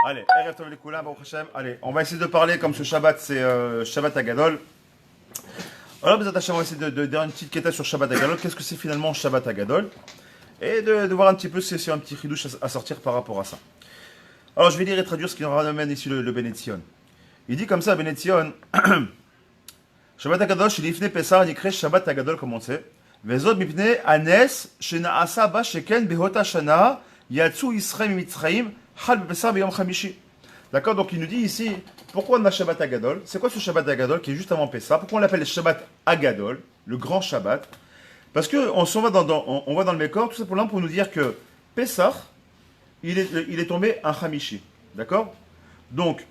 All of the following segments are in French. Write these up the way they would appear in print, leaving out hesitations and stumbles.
Allez, Erev Tov Lekoulam, Baruch Hashem. Allez, on va essayer de parler comme ce Shabbat, c'est Shabbat Agadol. Alors, Bezat Hashem, on va essayer de dire une petite quête sur Shabbat Agadol. Qu'est-ce que c'est finalement Shabbat Agadol? Et de voir un petit peu si c'est un petit chidouche à sortir par rapport à ça. Alors, je vais lire et traduire ce qui nous ramène ici le Bnei Tzion. Il dit comme ça, Bnei Tzion, Shabbat Agadol, Shelifne Pesach, Nikre Shabbat Agadol, comme on sait. Vezod mipne anes, Shenaasa ba sheken behota shana, Yatsu Israël Mitzraïm, Hal Pesach beyom chamishi. D'accord, donc il nous dit ici, pourquoi on a Shabbat Agadol? C'est quoi ce Shabbat Agadol qui est juste avant Pessah? Pourquoi on l'appelle Shabbat Agadol, le grand Shabbat? Parce que on va dans le Mékor, tout simplement pour nous dire que Pessah, il est tombé un Chamishi. D'accord? Donc,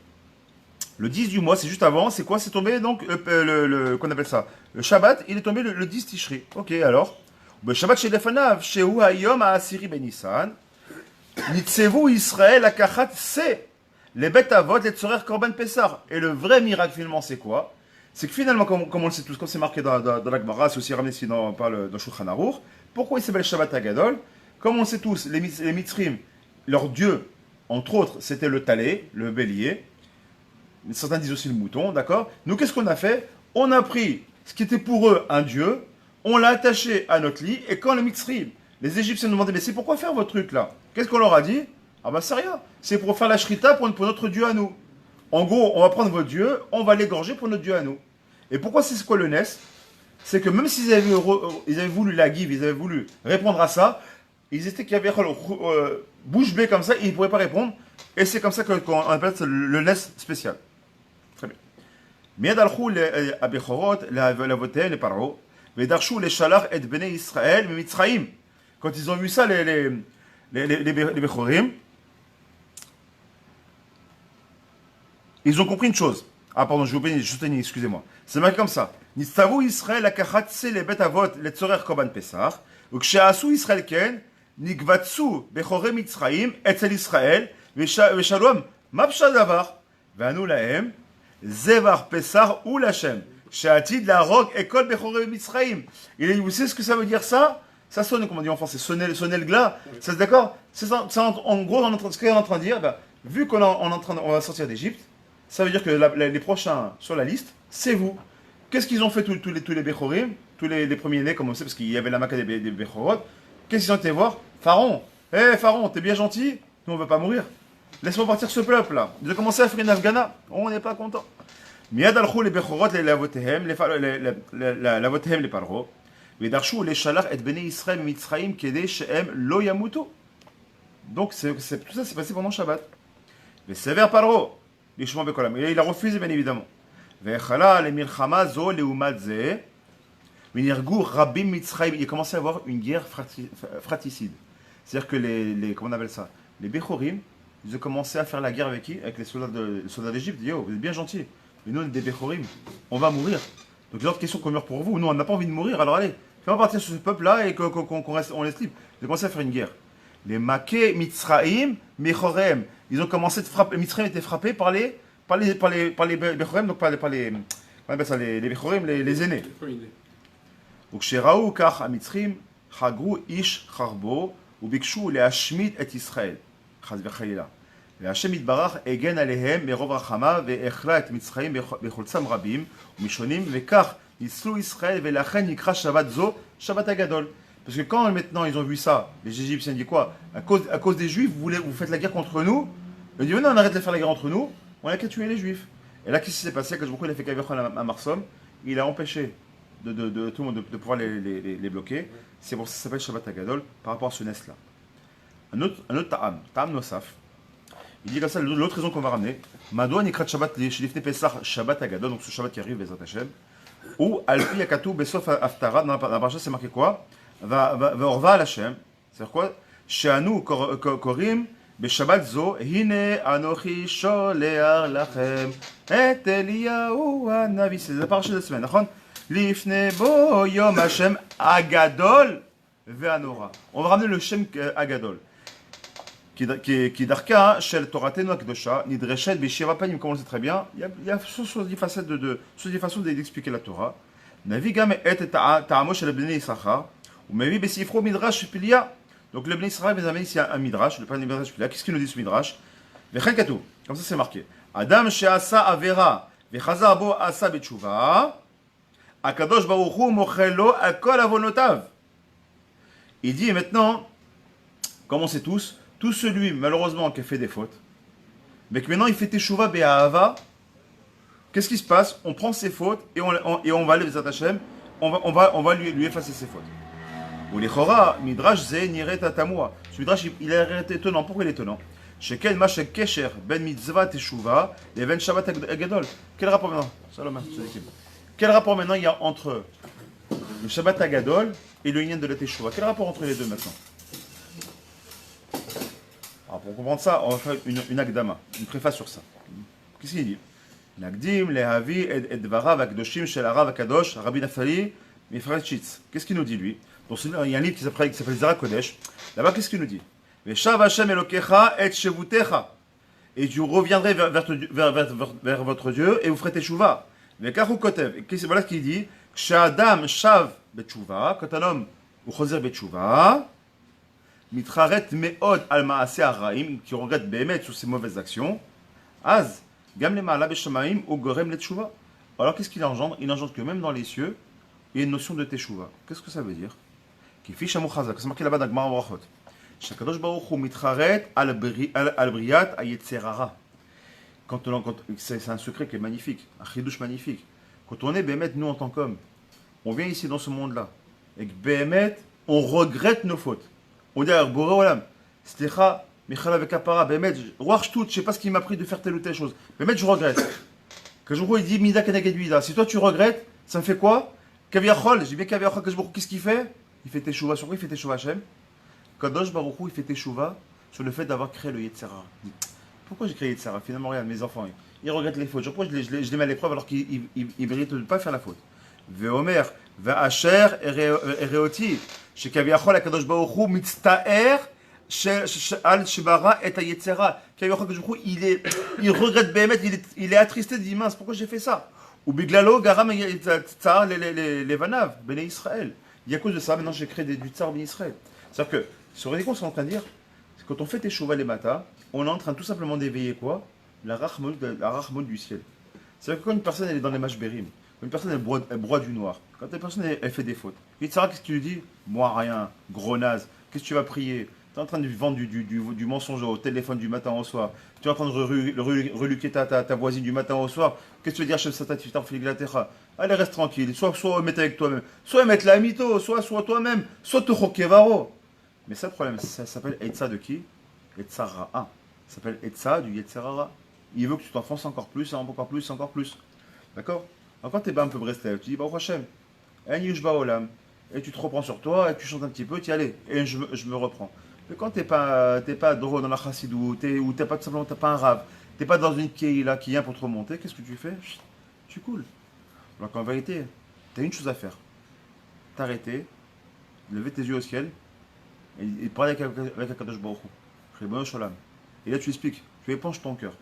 le 10 du mois, c'est juste avant, c'est quoi? C'est tombé donc, qu'on appelle ça? Le Shabbat, il est tombé le 10 Tishri. Ok, alors? Le Shabbat chez Lefanav, chez Hayom à Asiri Ben Nissan, Nitsevu Israël Akachat, c'est les bêtes à vote, les tzorer korban Pessah. Et le vrai miracle finalement, c'est quoi? C'est que finalement, comme on le sait tous, comme c'est marqué dans la Gemara, c'est aussi ramené ici dans Shulchan Aruch, pourquoi il s'appelle Shabbat Agadol? Comme on le sait tous, les Mitzrim, leur dieu, entre autres, c'était le talé, le bélier. Certains disent aussi le mouton, d'accord? Nous, qu'est-ce qu'on a fait? On a pris ce qui était pour eux un dieu, on l'a attaché à notre lit, et quand les Mitzrim, les Égyptiens nous demandaient, mais c'est pourquoi faire votre truc là? Qu'est-ce qu'on leur a dit? Ah bah c'est rien, c'est pour faire la shrita pour notre dieu à nous. En gros, on va prendre votre dieu, on va l'égorger pour notre dieu à nous. Et pourquoi c'est quoi le Nes? C'est que même s'ils avaient voulu la give, ils avaient voulu répondre à ça, ils étaient qu'il y avait bouche bée comme ça, et ils ne pourraient pas répondre. Et c'est comme ça qu'on appelle ça le Nes spécial. Très bien. Miad al-Khou les Abechorot, les Votel, les Paro, mais Darchou les Shalach et Bnei Israël, mais Mitzraïm. Quand ils ont vu ça, les Bechorim, ils ont compris une chose. Ah, pardon, je tenais, excusez-moi. C'est marqué comme ça. Nitzavu Israël akachat se les bet avot les tzorer korban Pesach. Uksheasu Israël ken nigvatsu bechore Mitzraïm etzel Israël veshalom mapsha davar ve'anu lahem zevar Pesach ou lachem she'atid la rogue ekol bechore Mitzraïm. Vous savez ce que ça veut dire ça? Ça sonne, comme on dit en français, sonner le glas. C'est d'accord? C'est en gros, ce qu'on est en train de dire, bah, vu qu'on on va sortir d'Égypte, ça veut dire que les prochains sur la liste, c'est vous. Qu'est-ce qu'ils ont fait tous les Bechorim, tous les premiers-nés, comme on sait, parce qu'il y avait la maca des Bechorot? Qu'est-ce qu'ils ont été voir? Pharaon. Hé Pharaon, t'es bien gentil? Nous on ne va pas mourir. Laisse-moi partir ce peuple-là. Ils ont commencé à faire une Afghana. On n'est pas content. Miad al-Khou les Bechorot, les Lavotehem, les Parro. Vedarshu les Shalach et Bnei Israël Mitzraïm Kedei Shehem Lo Yamutu. Donc tout ça s'est passé pendant Shabbat. Mais sévère Paro. Et il a refusé, bien évidemment. Il a commencé à avoir une guerre fratricide. C'est-à-dire que comment on appelle ça? Les Bechorim, ils ont commencé à faire la guerre avec qui? Avec les soldats d'Égypte. Ils disent, vous êtes bien gentils. Mais nous, on est des Bechorim. On va mourir. Donc, l'autre question qu'on meurt pour vous. Nous, on n'a pas envie de mourir. Alors, allez, fais-moi partir sur ce peuple-là et qu'on laisse libre. Ils ont commencé à faire une guerre. Les Maké Mitzraïm Mechorem. Ils ont commencé de frapper. Mitzraïm était frappé par les Bechorem, donc par les on appelle ça les Bechorem, les aînés. Donc chez Raou Kach à Mitzrim, Chagru Ish Charbo, ou Bikshu les Hashmit et Israël. Chaz v'chalila. Les Hashem Itbarach egen alehem merov rachama ve'echla et Mitzraïm becholtzam rabim, umishonim ve'kach Yitzlu Israël ve'lachen yikra Shabbat zo Shabbat Agadol. Parce que quand maintenant ils ont vu ça, les Égyptiens disent quoi? À cause des Juifs, vous faites la guerre contre nous? Ils disent non, on arrête de faire la guerre entre nous, on a qu'à tuer les Juifs. Et là, qu'est-ce qui s'est passé? Quand il a fait Kavechon à Marsom, il a empêché tout le monde de pouvoir les bloquer. C'est pour ça que ça s'appelle Shabbat Agadol par rapport à ce nest-là. Un autre Ta'am Nosaf, il dit comme ça, l'autre raison qu'on va ramener, Madouan Nikrat Shabbat, Shlifne Pesach, Shabbat Agadol, donc ce Shabbat qui arrive, Bezrat Hashem, ou Alpi Akatou Besof Aftara, dans la paracha c'est marqué quoi? Orva al Hashem, c'est-à-dire quoi? Sheanu Korim, Beshabbat Zo, Hine Anochi Sholear Lachem, Et Eliyahu Hanavi, c'est la paracha de la semaine, d'accord? Lifne Bo Yom Hashem Agadol Ve'anora. On va ramener le Shem Agadol. Qui d'arka shel Toratenu Akdosha, Nidreshet Besheva Panim, comme on le sait très bien, il y a 70 façons d'expliquer la Torah. Navi Gam et Ta'amo shel Bnei Yisachar. Ou Mevi Besifro Midrash Pilia. Donc le Bnei Israël, mes amis, c'est un Midrash, le Midrash Pilia. Qu'est-ce qu'il nous dit ce Midrash? Vechen katou. Comme ça, c'est marqué. Adam she'asa avera, vechazar bo asa betshuva, akadosh baruch hu mochelo akol avonotav. Il dit maintenant, comme on sait tous, tout celui, malheureusement, qui a fait des fautes, mais que maintenant il fait teshuva be'ahava, qu'est-ce qui se passe? On prend ses fautes et on va aller vers Hashem, on va lui effacer ses fautes. Ou les chora, midrash ze niret tatamua. Ce midrash, il est étonnant. Pourquoi il est étonnant? Shekel mashek kesher ben mitzvah teshuva et ben shabbat agadol. Quel rapport maintenant? Shalom, quel rapport maintenant il y a entre le shabbat agadol et le yin de la teshuva? Quel rapport entre les deux maintenant? Alors pour comprendre ça, on va faire une akdama, une préface sur ça. Qu'est-ce qu'il dit? Nagdim lehavi et dvarav akdoshim shel harav akadosh Rabbi Naftali Mifreshitz. Qu'est-ce qu'il nous dit lui? Donc il y a un livre qui s'appelle Zara Kodesh. Là-bas, qu'est-ce qu'il nous dit? Veshav Hashem Elokecha et shevutecha. Et tu reviendrai vers votre Dieu et vous ferez teshuva. Vekachu kotev. Voilà ce qu'il dit. Shadam shav betchuva. Quand un homme ou choser betchuva, mitraret meod al maaseh haraim, qui regrette behemet sur ses mauvaises actions. Az gam lemala beshamaim ou gorem letchuva. Alors qu'est-ce qu'il engendre? Il engendre que même dans les cieux, il y a une notion de teshuva. Qu'est-ce que ça veut dire? Qui fiche à Chazak, c'est marqué là-bas dans Gemara Brachot. Shakadosh Baruch Hu mitcharet al briyat ayetzerara. C'est un secret qui est magnifique, un chidouche magnifique. Quand on est Bémet, nous en tant qu'hommes, on vient ici dans ce monde-là, et que Bémet, on regrette nos fautes. On dit à Boré Olam, Slicha, Michal avec Kapara, Bémet, Roach tout, je sais pas ce qui m'a pris de faire telle ou telle chose. Bémet, je regrette. Que je il dit Mida Keneged Mida. Si toi tu regrettes, ça me fait quoi? Kaviachol, j'ai bien Kaviachol, qu'est-ce qu'il fait? Il fait teshuva sur quoi? Il fait teshuva Hashem. Kadosh Baruch Hu, il fait teshuva sur le fait d'avoir créé le Yetzera. Pourquoi j'ai créé Yetzera? Finalement, regarde, mes enfants, ils regrettent les fautes. Pourquoi je les mets à l'épreuve alors qu'ils méritent de ne pas faire la faute? Ve'omer, ve'asher, ereoti, shekaviachol, Kadosh Baruch Hu, mitztaer, al shebara et Yetzera. Kaviachol, Kadosh Baruch Hu, il regrette Béhémet, il est attristé, il dit mince, pourquoi j'ai fait ça? Ou biglalo, garam, tsar, les vanav, béné Israël. Il y a cause de ça, maintenant j'ai créé du tsar en Israël. C'est-à-dire que, sur les qu'on est en train de dire, c'est quand on fait teshuva les matins, on est en train tout simplement d'éveiller quoi? La rachmon du ciel. C'est-à-dire que quand une personne elle est dans les mashberim, quand une personne elle broie du noir, quand une personne elle fait des fautes, et Tsara, qu'est-ce que tu lui dis? Moi rien, gros naze, qu'est-ce que tu vas prier? Tu es en train de vendre du mensonge au téléphone du matin au soir, tu es en train de reluquer ta voisine du matin au soir, qu'est-ce que tu veux dire, chef Satan, tu t'en fais la terre? Allez, reste tranquille, soit mettre avec toi-même, soit mettre la mytho, soit toi-même, soit te chokevaro. Mais ça, le problème, ça s'appelle Etza de qui? Etza Ra'a. Ça s'appelle Etza du Yetzerara. Il veut que tu t'enfonces encore plus, encore plus, encore plus. D'accord? Alors quand t'es un peu Breslev, tu dis, Baruch Hashem, En Yushba Olam, et tu te reprends sur toi, et tu chantes un petit peu, tu y allez, et je me reprends. Mais quand t'es pas drôle dans la chassidou, ou t'es pas tout simplement, t'as pas un rave, t'es pas dans une keïla qui vient pour te remonter, qu'est-ce que tu fais? Tu coules. Alors qu'en vérité, t'as une chose à faire. T'arrêter, lever tes yeux au ciel, et parler avec Akadosh Baruch Hu. Et là tu expliques, tu épanches ton cœur.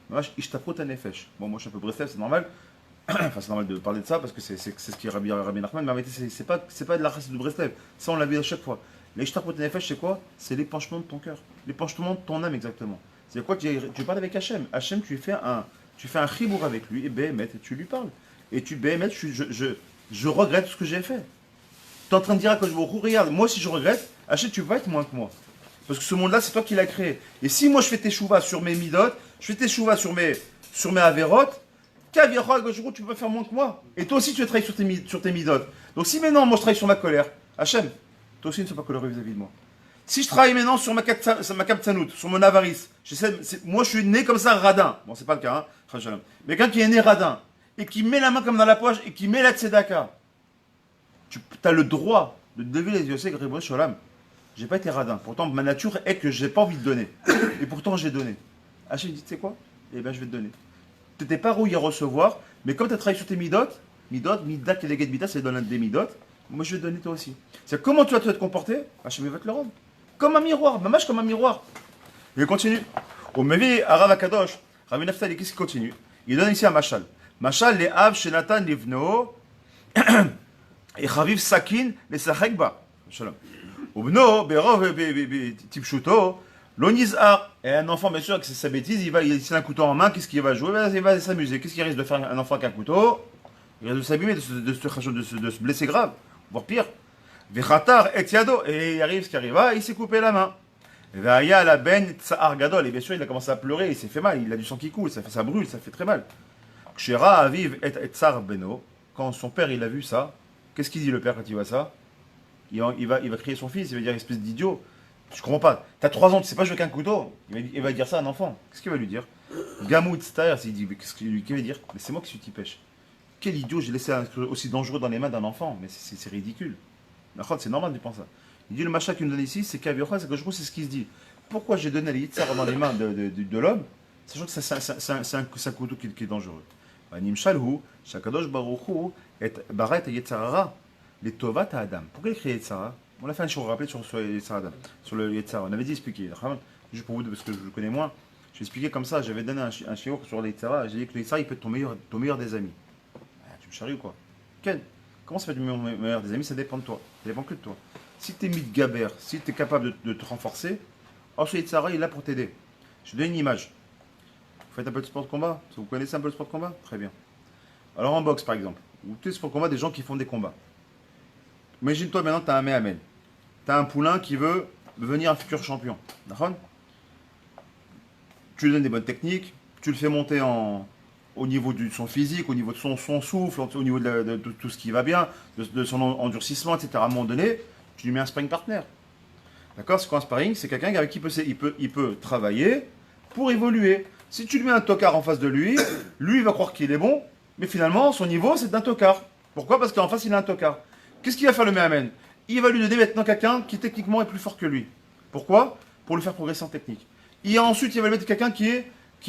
Bon, moi je suis un peu Breslev, c'est normal. Enfin c'est normal de parler de ça parce que c'est ce qui est Rabbi Nachman, mais en réalité c'est pas de la race de Breslev. Ça on l'a vu à chaque fois. Mais Ishtaprot Nefesh c'est quoi? C'est l'épanchement de ton cœur. L'épanchement de ton âme exactement. C'est quoi? Tu parles avec Hachem. Hachem tu fais un chibour avec lui et Béhémet et tu lui parles. Et tu Béhémet, je regrette ce que j'ai fait. Tu es en train de dire à Akadosh Baruch Hu, regarde, moi si je regrette, Hachem tu vas être moins que moi. Parce que ce monde-là, c'est toi qui l'as créé. Et si moi je fais tes chouvas sur mes midot, je fais tes chouvas sur mes avérotes, tu peux faire moins que moi. Et toi aussi tu vas travailler sur tes midot. Donc si maintenant moi je travaille sur ma colère, Hachem, toi aussi ne sois pas coléreux vis-à-vis de moi. Si je travaille maintenant sur ma kaptsanout, sur mon avarice, moi je suis né comme ça radin. Bon, c'est pas le cas, hein. Mais quelqu'un qui est né radin, et qui met la main comme dans la poche, et qui met la tzedaka, tu as le droit de te lever les yeux, c'est que Sholam. J'ai pas été radin. Pourtant, ma nature est que j'ai pas envie de donner. Et pourtant, j'ai donné. Hachem dit, tu sais quoi? Eh bien, je vais te donner. Tu n'étais pas rouillé à recevoir, mais comme tu as travaillé sur tes midot, midat, et les guettes midat, c'est donner des midot, moi je vais te donner toi aussi. C'est comment tu vas te comporter? Hachem va te le rendre. Comme un miroir, mamage comme un miroir. Il continue. Au Mevi, Arav Akadosh, Rabbi Naftali, qu'est-ce qu'il continue? Il donne ici un machal. Machal, les Av, Shenatan, Livno, et Chaviv Sakin, les Sachekba. Shalom. ובנו, ברוב טיפשותו, L'onizar, et un enfant, bien sûr, avec sa bêtise, il a un couteau en main, qu'est-ce qu'il va jouer? Il va s'amuser. Qu'est-ce qu'il risque de faire un enfant avec un couteau? Il risque de s'abîmer, de se blesser grave, voire pire. Vechatar et yado, et il arrive ce qui arriva, il s'est coupé la main. Veaya la ben tsar gadol, et bien sûr, il a commencé à pleurer, il s'est fait mal, il a du sang qui coule, ça brûle, ça fait très mal. Kshera aviv et tsar beno, quand son père il a vu ça, qu'est-ce qu'il dit le père quand il voit ça? Il va crier son fils, il va dire espèce d'idiot. Je comprends pas. T'as 3 ans, tu sais pas jouer avec un couteau. Il va dire ça à un enfant. Qu'est-ce qu'il va lui dire? Gamou Tstaer, s'il dit, qu'est-ce qu'il va dire? Mais c'est moi qui suis qui pêche. Quel idiot, j'ai laissé un truc aussi dangereux dans les mains d'un enfant. Mais c'est ridicule. C'est normal de penser ça. Il dit le machin qu'il nous donne ici, c'est Kavirocha, c'est que je trouve c'est ce qu'il se dit. Pourquoi j'ai donné les Yitzhar dans les mains de l'homme, sachant que c'est un couteau qui est dangereux. Nimshalhu, Shakadosh Baruchu, et Baret et Yetzarara, les Tovat à Adam. Pourquoi il crée Yetzara? On a fait un show rappelé sur Yetzara Adam, sur le Yetzara. On avait dit expliquer. Juste pour vous, parce que je le connais moins, je vais expliquer comme ça. J'avais donné un shiur sur le Yetzara. J'ai dit que le Yetzara, il peut être ton meilleur des amis. Ah, tu me charries ou quoi? Ken, comment ça fait du meilleur des amis? Ça dépend de toi. Ça dépend que de toi. Si tu es mitgaber, si tu es capable de te renforcer, alors ce Yetzara, il est là pour t'aider. Je te donne une image. Vous faites un peu de sport de combat? Vous connaissez un peu le sport de combat? Très bien. Alors en boxe par exemple, ou tous les sports de combat, des gens qui font des combats. Imagine-toi maintenant, tu as un Mehamen. Tu as un poulain qui veut devenir un futur champion. D'accord? Tu lui donnes des bonnes techniques, tu le fais monter au niveau de son physique, au niveau de son souffle, au niveau de tout ce qui va bien, de son endurcissement, etc. À un moment donné, tu lui mets un sparring partner. D'accord? C'est quoi un sparring? C'est quelqu'un avec qui il peut travailler pour évoluer. Si tu lui mets un tocard en face de lui, lui il va croire qu'il est bon, mais finalement son niveau c'est d'un tocard. Pourquoi? Parce qu'en face il a un tocard. Qu'est-ce qu'il va faire le Mehamen? Il va lui donner maintenant quelqu'un qui techniquement est plus fort que lui. Pourquoi? Pour le faire progresser en technique. Et ensuite il va lui mettre quelqu'un qui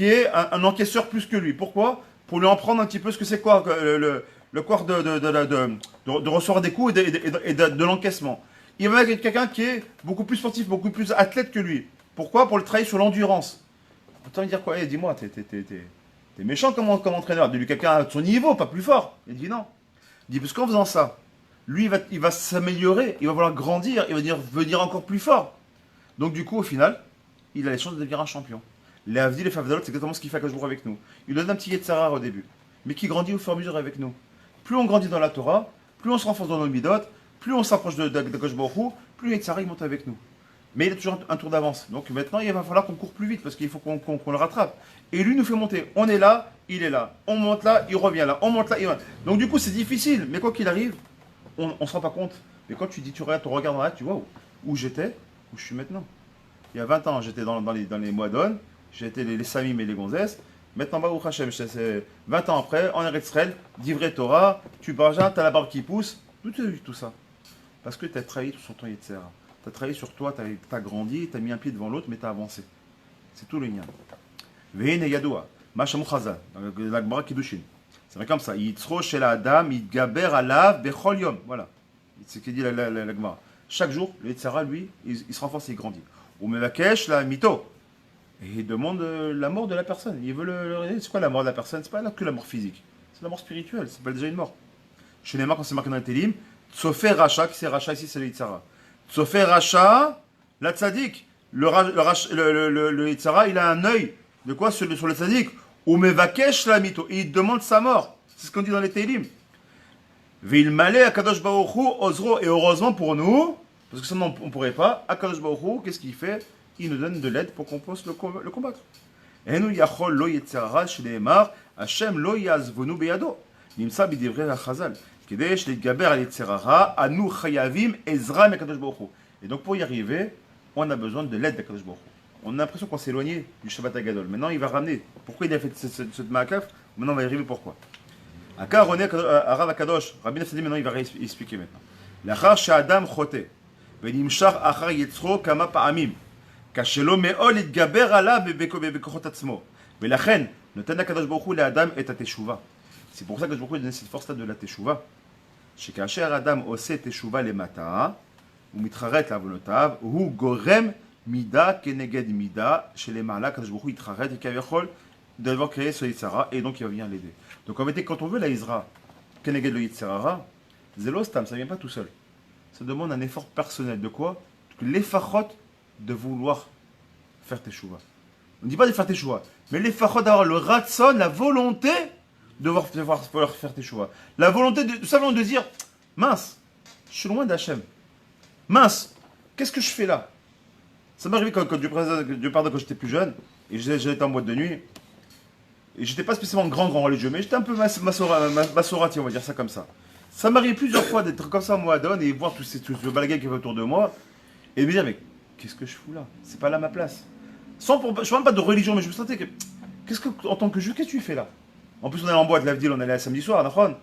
est un encaisseur plus que lui. Pourquoi? Pour lui en prendre un petit peu ce que c'est quoi le corps de recevoir des coups et de l'encaissement. Il va mettre quelqu'un qui est beaucoup plus sportif, beaucoup plus athlète que lui. Pourquoi? Pour le travailler sur l'endurance. Autant lui dire quoi? Dis-moi, t'es méchant comme entraîneur. Dis-lui quelqu'un à son niveau, pas plus fort. Il dit non. Il dit parce qu'en faisant ça, lui il va s'améliorer, il va vouloir grandir, il va devenir encore plus fort. Donc du coup, au final, il a les chances de devenir un champion. Les Avdi, les Favdalot, c'est exactement ce qu'il fait Akashbour avec nous. Il donne un petit Yetzara au début, mais qui grandit au fur et à mesure avec nous. Plus on grandit dans la Torah, plus on se renforce dans nos midot, plus on s'approche d'Akashbour, plus Yetzara il monte avec nous. Mais il a toujours un tour d'avance. Donc maintenant, il va falloir qu'on court plus vite parce qu'il faut qu'on le rattrape. Et lui nous fait monter. On est là, il est là. On monte là, il revient là. On monte là, il revient. Donc du coup, c'est difficile. Mais quoi qu'il arrive, on ne se rend pas compte. Mais quand tu dis, tu regardes ton regard dans la tête, tu vois où j'étais, où je suis maintenant. Il y a 20 ans, j'étais dans les moadones, j'étais les samim et les gonzesses. Maintenant, Baruch Hashem, c'est 20 ans après, en Eretz Israël, d'ivrei Torah, tu barjas, tu as la barbe qui pousse. D'où tu as vu tout ça? Parce que tu as travaillé sur ton Yetzera. Tu as travaillé sur toi, tu as grandi, tu as mis un pied devant l'autre, mais tu as avancé. C'est tout le lien. Veine yadoua, mashamou chazal, la Gemara Kiddushin. C'est vrai comme ça. Yitzro shel adam, yitgaber alav bechol yom. Voilà. C'est ce que dit la Gemara. Chaque jour, le Yetzera, lui, il se renforce et il grandit. Ou mevakesh la mito. Et il demande la mort de la personne. Il veut c'est quoi la mort de la personne? C'est pas que la mort physique. C'est la mort spirituelle. C'est pas déjà une mort. Chez les marques, quand c'est marqué dans les Télim, Tsofer Racha, qui c'est Racha ici, c'est le Yitzhara. Tsofer Racha, la Tzadik. Le Yitzhara, il a un œil. De quoi? Sur le Tzadik. Ou mevakesh la mito. Et il demande sa mort. C'est ce qu'on dit dans les Télim. Veil malé Akadosh Baruch Hu Ozro. Et heureusement pour nous, parce que sinon on ne pourrait pas, Akadosh Baruch Hu, qu'est-ce qu'il fait? Il nous donne de l'aide pour qu'on puisse le combattre. Et nous, Yachol lo Yitzhara, chez les Mar, Hashem lo yazvonu beyado. Nimsa bidivre Chazal. Et donc pour y arriver, on a besoin de l'aide d'Akadosh Baruch Hu. On a l'impression qu'on s'est éloigné du Shabbat Hagadol. Maintenant il va ramener. Pourquoi il a fait cette ma'akaf? Maintenant on va y arriver pourquoi. Akar René Arav Akadosh, Rabbi Nafsadi maintenant il va expliquer maintenant. L'achar she'adam chote, ve'nimshach achar yitzro kama pa'amim, kashelo me'ol itgaber alav bekochot atzmo, ve'lachen noten Akadosh Baruch Hu le'adam et ha'teshuva. C'est pour ça que je vous donne cette force-là de la teshuva. שכאשר האדם עושה תשובה למטה, הוא מתחרט לעוונותיו, הוא גורם מידה כנגד מידה, שלמעלה הקדוש ברוך הוא יתחרט וכביכול d'avoir créé ce Yitzhara, et donc il va venir l'aider. Donc en fait, quand on veut la Isra, כנגד le Yitzhara, זה לא סתם, ça ne vient pas tout seul. Ça demande un effort personnel. De quoi? L'effort de vouloir faire teshuva. On ne dit pas de faire teshuva, mais les fachot d'avoir le ratson, la volonté de pouvoir faire teshuva. La volonté de simplement de dire, mince, je suis loin d'Hachem. Mince, qu'est-ce que je fais là? Ça m'est arrivé quand Dieu pardonne, quand j'étais plus jeune, et j'étais en boîte de nuit, et j'étais pas spécialement grand religieux, mais j'étais un peu massorati, on va dire ça comme ça. Ça m'arrive plusieurs fois d'être comme ça, moi, Adon, et voir tout ce balagaï qui est autour de moi, et me dire, mais qu'est-ce que je fous là? C'est pas là ma place. Je ne parle pas de religion, mais je me sentais que, en tant que juif, qu'est-ce que tu fais là? En plus, on allait en boîte, l'Avdil, on allait samedi soir, Nachon.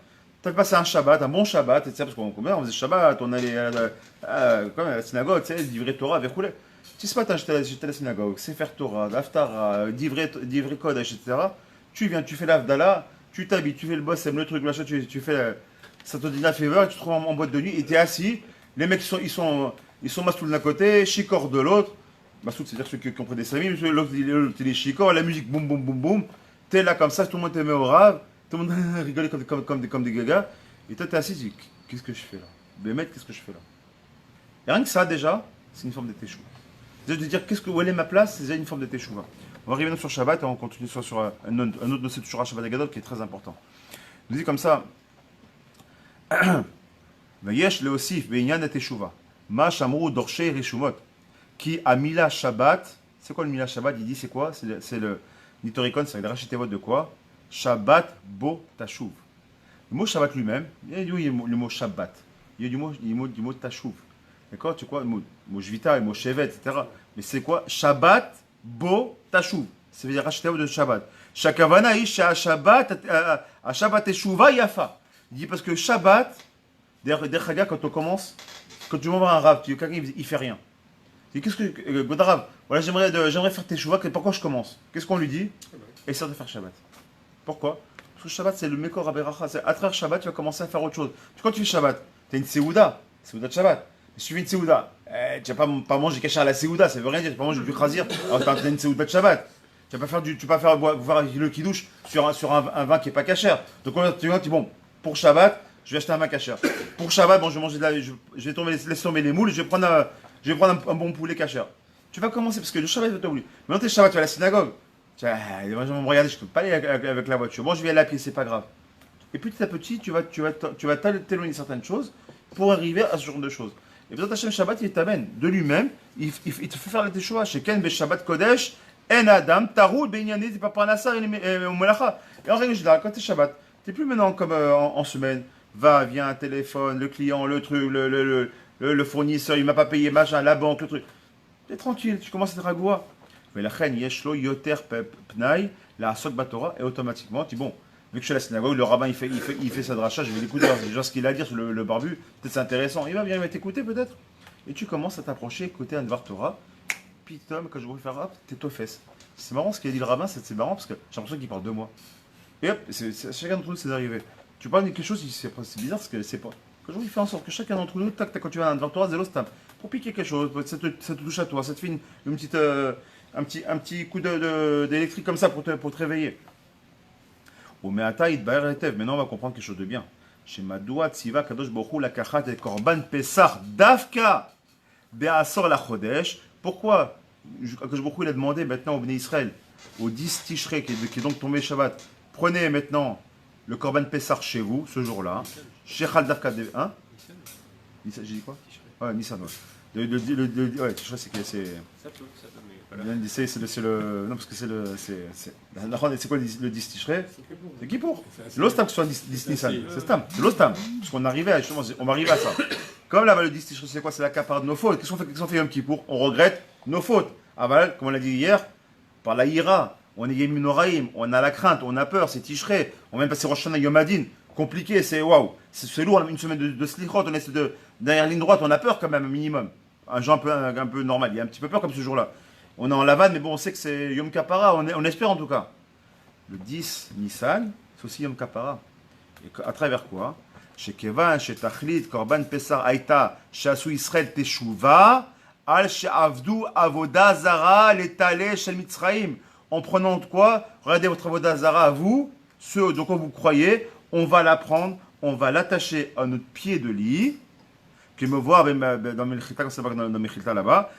T'as passé un Shabbat, un bon Shabbat, etc. Parce qu'on faisait Shabbat, on allait à la synagogue, tu sais, d'ivrer Torah, avec roulé. Tu sais pas, j'étais à la synagogue, c'est faire Torah, l'Aftara, d'ivrer Kodesh, etc. Tu viens, tu fais l'Avdallah, tu t'habilles, tu fais le boss, le truc, machin, tu fais. Ça te dit la faveur, tu te trouves en boîte de nuit, et t'es assis, les mecs ils sont Mastoul d'un côté, Chikor de l'autre. Mastoul, c'est-à-dire ceux qui ont pris des samis, l'autre il est Chikor, la musique boum boum boum boum. T'es là comme ça, tout le monde te met au rave, tout le monde rigole comme des gagas, et toi t'es assis, tu dis, qu'est-ce que je fais là? Mais mec, qu'est-ce que je fais là? Et rien que ça, déjà, c'est une forme de teshuva. Déjà de dire, où est ma place, c'est déjà une forme de teshuva. On va arriver sur Shabbat et on continue sur un autre dossier de Shura Shabbat Agadol qui est très important. Il dit comme ça, Vayesh leosif be'inyan teshuva, ma shamru dorshei rishumot, qui a mila Shabbat. C'est quoi le mila Shabbat? Il dit c'est quoi? C'est le Nitorikon, c'est le rachitevot de quoi? Shabbat bo tashuv. Le mot Shabbat lui-même, il y a le mot Shabbat, il y a du mot tashuv. D'accord? Tu vois, le mot Jvita, le mot Shevet, etc. Mais c'est quoi? Shabbat bo tashuv. Ça veut dire rachitevot de Shabbat. Shakavana ish à Shabbat, à Shabbat teshuva yafa. Il dit parce que Shabbat, derrière quand on commence, quand tu m'envoies un rave, quelqu'un il fait rien. Il dit qu'est-ce que Godarav, voilà j'aimerais faire teshuva, pourquoi je commence? Qu'est-ce qu'on lui dit? Essaie de faire Shabbat. Pourquoi? Parce que Shabbat c'est le Mekor Aberacha, c'est à travers Shabbat tu vas commencer à faire autre chose. Quand tu fais Shabbat, tu as une Seouda de Shabbat. Si tu fais une Seouda, tu vas pas manger caché à la Seouda, ça veut rien dire, tu vas pas manger du khazir, alors tu as une Seouda de Shabbat. Tu vas pas faire boire le kidouche sur un vin qui est pas cachère. Donc tu dis bon, pour Shabbat, je vais acheter un vin cachère. Pour Shabbat, bon, je vais manger je vais laisser tomber les moules, je vais prendre un bon poulet cachère. Tu vas commencer parce que le Shabbat va t'oublier. Maintenant, t'es Shabbat, tu vas à la synagogue. Tu vas me regarder, je peux pas aller avec la voiture. Bon, je vais aller à pied, c'est pas grave. Et petit à petit, tu vas t'éloigner de certaines choses pour arriver à ce genre de choses. Et peut-être Hachem Shabbat, il t'amène de lui-même, il te fait faire la teshuva. Chez Ken, Shabbat Kodesh, En Adam, Tarou, Benyani, Papanasa et Melacha. Et en règle générale, quand tu es Shabbat, tu n'es plus maintenant comme en semaine. Va, viens, téléphone, le client, le truc, le fournisseur, il m'a pas payé, machin, la banque, le truc. Tu es tranquille, tu commences à être ragoua. Mais la reine, Yeshlo, Yoter, Pnai, la Sok Batora, et automatiquement, tu dis bon, vu que je suis à la synagogue, le rabbin il fait sa dracha, je vais l'écouter, genre ce qu'il a à dire sur le barbu, peut-être c'est intéressant, il va t'écouter peut-être. Et tu commences à t'approcher, écouter un Dvar Torah. Tom, quand je vais faire hop, t'es toi fesses. C'est marrant ce qu'il a dit le rabbin, c'est marrant parce que j'ai l'impression qu'il parle de moi. Et hop, chacun d'entre nous c'est arrivé. Tu parles de quelque chose, c'est bizarre parce que c'est pas. Quand il fait en sorte que chacun d'entre nous, tac, quand tu vas à un Dvartora, zélo stam, pour piquer quelque chose, ça te touche à toi, ça te fait une petite, un petit coup d'électrique comme ça pour te réveiller. Au Meata, maintenant on va comprendre quelque chose de bien. Chez Madoua, Tziva, Kadosh Borou, la Kachat et Korban Pessar, Davka, Beasor la Chodesh. Pourquoi Kadosh Borou il a demandé maintenant au Bnei Israël, aux 10 Tishrei qui est donc tombé Shabbat, prenez maintenant le Korban Pessar chez vous, ce jour-là. Shechal Davka, hein? J'ai dit quoi? Ouais, Nissan, ouais. Ouais, Tishrei c'est. C'est le. Non, parce que c'est le. C'est quoi le 10 Tishrei? C'est Kippour. C'est l'Ostam que ce soit 10 Nissan. C'est Stam. C'est l'Ostam. Parce qu'on arrivait à, justement, on va arriver à ça. Comme là-bas, le 10 Tishrei, c'est quoi? C'est la capare de nos fautes. Qu'est-ce qu'on fait Yom Kippour? On regrette nos fautes. Aval, comme on l'a dit hier, par la ira, on est Yemim Noraim, on a la crainte, on a peur, c'est Tishrei. On va même passer Rosh Hashanah Yom Adin. Compliqué, c'est waouh. C'est lourd, une semaine de slichot, on est derrière ligne droite, on a peur quand même, un minimum. Un genre un peu normal. Il y a un petit peu peur comme ce jour-là. On est en Lavan, mais bon, on sait que c'est Yom Kapara, on espère en tout cas. Le 10 Nissan, c'est aussi Yom Kapara. Et à travers quoi? Chez Kevan, chez Tachlit, Korban Pessar Aïta, Shasu Israël Teshuva, Al She'avdu Avoda Zara, Letale Shel Mitzraim. En prenant de quoi? Regardez votre Avoda Zara à vous, ceux de quoi vous croyez, on va la prendre, on va l'attacher à notre pied de lit, que me voir dans Mechilta, comme ça va dans Mechilta là-bas.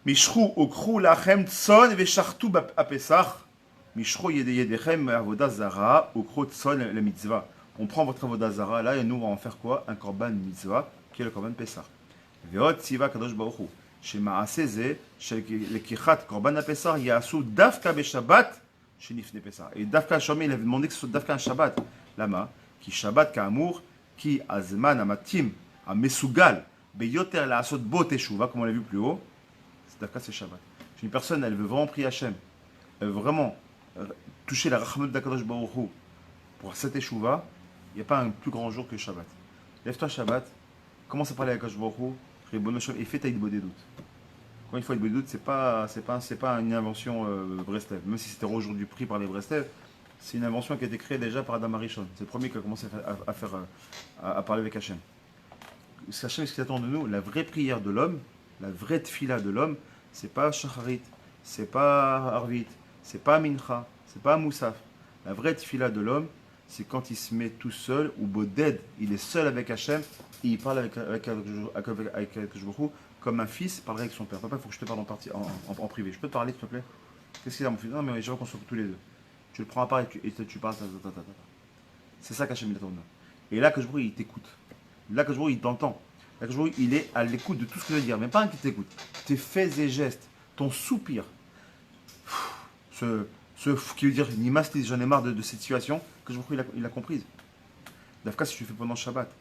Mishru okru lachem tson veshartu apesach. Mishru yedechem avodah zara okru tson la mitzvah. On prend votre avodah zara là et nous on va en faire quoi? Un korban mitzvah qui est le korban pesach. Veot tziva kadosh baruch hu. Shema'aseh ze shel lekichat korban apesach yasu dafka beshabbat shenifne pesach. Et dafka shomé il avait demandé que ce soit dafka un shabbat. Lama ki shabbat ka'amour ki azman amatim amesugal beyoter la asot bo teshuva comme on l'a vu plus haut. Dafka c'est Shabbat. Une personne, elle veut vraiment prier Hachem, elle veut vraiment toucher la Rachmut d'Akadosh Baruch Hu pour cette échouva, il n'y a pas un plus grand jour que Shabbat. Lève-toi Shabbat, commence à parler avec Akadosh Baruch Hu, et fais ta Idbo des doutes. Quand il faut Idbo des doutes, c'est pas une invention Breslev. Même si c'était aujourd'hui pris par les Breslev, c'est une invention qui a été créée déjà par Adam Arishon. C'est le premier qui a commencé à parler avec Hachem. Hachem, ce qu'il attend de nous, la vraie prière de l'homme, la vraie tfila de l'homme, c'est pas Shacharit, c'est pas Arvit, c'est pas Mincha, c'est pas Moussaf. La vraie tfila de l'homme, c'est quand il se met tout seul, ou Boded, il est seul avec Hachem, et il parle avec Baruch comme un fils parlerait avec son père. Papa, il faut que je te parle en privé. Je peux te parler, s'il te plaît? Qu'est-ce qu'il y a, mon fils? Non, mais je veux qu'on soit tous les deux. Tu le prends à part et tu parles. C'est ça qu'Hachem il attend de nous. Et là, Baruch il t'écoute. Là, Baruch il t'entend. Il est à l'écoute de tout ce que je veux dire, mais pas un qui t'écoute. Tes faits et gestes, ton soupir, ce qui veut dire Nimastis, j'en ai marre de cette situation, que il a comprise. Dafka, si tu fais pendant Shabbat.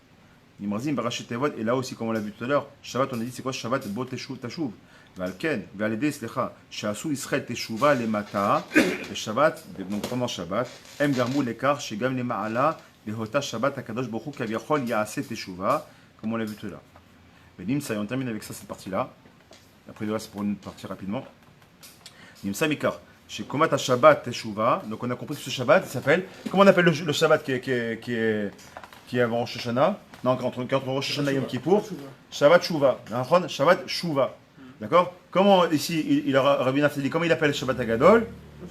Nimrazim, Barachet Tevod, et là aussi, comme on l'a vu tout à l'heure, Shabbat, on a dit c'est quoi Shabbat? Bo Teshuv, Tashuv. Valken, Valede, Slecha, Shasu Israël Teshuva, les Mata, et Shabbat, donc pendant Shabbat, Em Garmou, l'écart, Shegam, les Ma'ala, les Hota Shabbat, Akadosh Bokhu, Kaviachol, Yaase Teshuva. Comme on l'a vu tout à l'heure. Mais Nimsa, on termine avec ça, cette partie-là. Après, le reste, pour une partie rapidement. Nimsa Mikar. Chez Komat Shabbat Teshuva. Donc, on a compris que ce Shabbat, il s'appelle. Comment on appelle le Shabbat qui est avant Rosh Hashanah? Non, quand Rosh Hashanah et Yom Kippour. Shabbat Shuva. Shabbat Shuva. D'accord? Comment, ici, Rabbi Nafta dit, comment il appelle Shabbat Agadol?